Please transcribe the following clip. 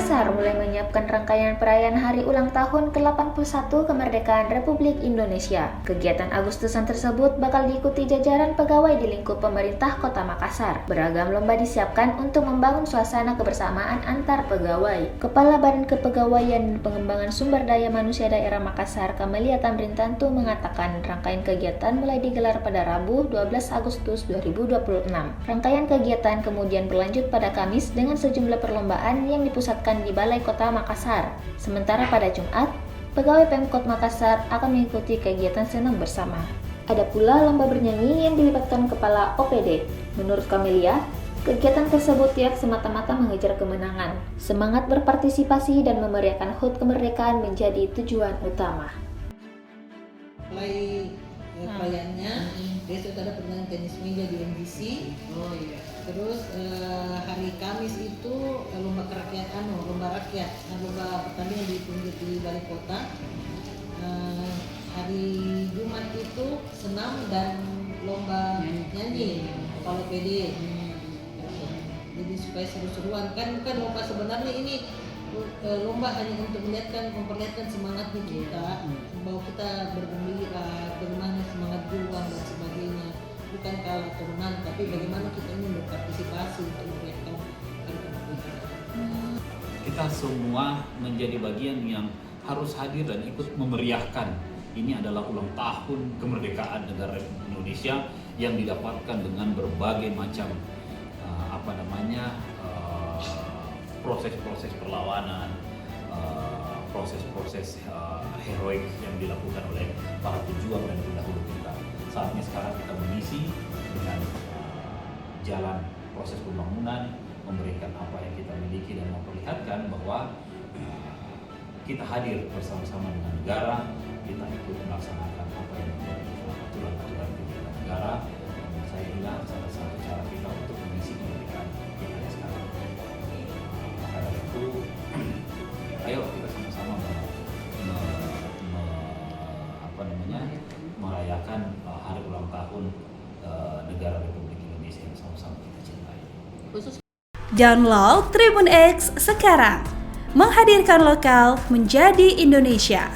Makassar mulai menyiapkan rangkaian perayaan hari ulang tahun ke-81 kemerdekaan Republik Indonesia. Kegiatan Agustusan tersebut bakal diikuti jajaran pegawai di lingkup pemerintah Kota Makassar. Beragam lomba disiapkan untuk membangun suasana kebersamaan antar pegawai. Kepala Badan Kepegawaian dan Pengembangan Sumber Daya Manusia Daerah Makassar, Kamelia Tamrintantu mengatakan rangkaian kegiatan mulai digelar pada Rabu 12 Agustus 2026. Rangkaian kegiatan kemudian berlanjut pada Kamis dengan sejumlah perlombaan yang dipusatkan di Balai Kota Makassar. Sementara pada Jumat, pegawai Pemkot Makassar akan mengikuti kegiatan senam bersama. Ada pula lomba bernyanyi yang dilibatkan kepala OPD. Menurut Kamelia, kegiatan tersebut tidak semata-mata mengejar kemenangan. Semangat berpartisipasi dan memeriahkan HUT kemerdekaan menjadi tujuan utama. Mulai perayaannya, besok ada pertandingan tenis meja di MBC. Terus hari Kamis itu lomba rakyat, lomba pertandingan di Balai Kota. Hari Jumat itu senam dan lomba nyanyi kalau PD. Jadi supaya seru-seruan, kan bukan lomba sebenarnya ini lomba hanya untuk memperlihatkan semangat kita, bahwa kita bergembira, bagaimana semangat juang dan sebagainya, bukan kalah atau menang, tapi bagaimana kita ini berpartisipasi untuk memeriahkan hari kemerdekaan. Kita semua menjadi bagian yang harus hadir dan ikut memeriahkan. Ini adalah ulang tahun kemerdekaan negara Republik Indonesia yang didapatkan dengan berbagai macam proses-proses perlawanan, proses-proses heroik yang dilakukan oleh para pejuang dan pendahulu kita. Saatnya sekarang kita mengisi dengan jalan proses pembangunan, memberikan apa yang kita miliki dan memperlihatkan bahwa kita hadir bersama-sama dengan negara, kita ikut melaksanakan apa yang menjadi aturan-aturan kebijakan negara. Dan saya bilang salah satu cara kita untuk mengisi kemerdekaan kita sekarang. Maka dari itu, ayo kita sama-sama merayakan hari ulang tahun negara Republik Indonesia yang sama-sama kita cintai. Download Tribun X sekarang, menghadirkan lokal menjadi Indonesia.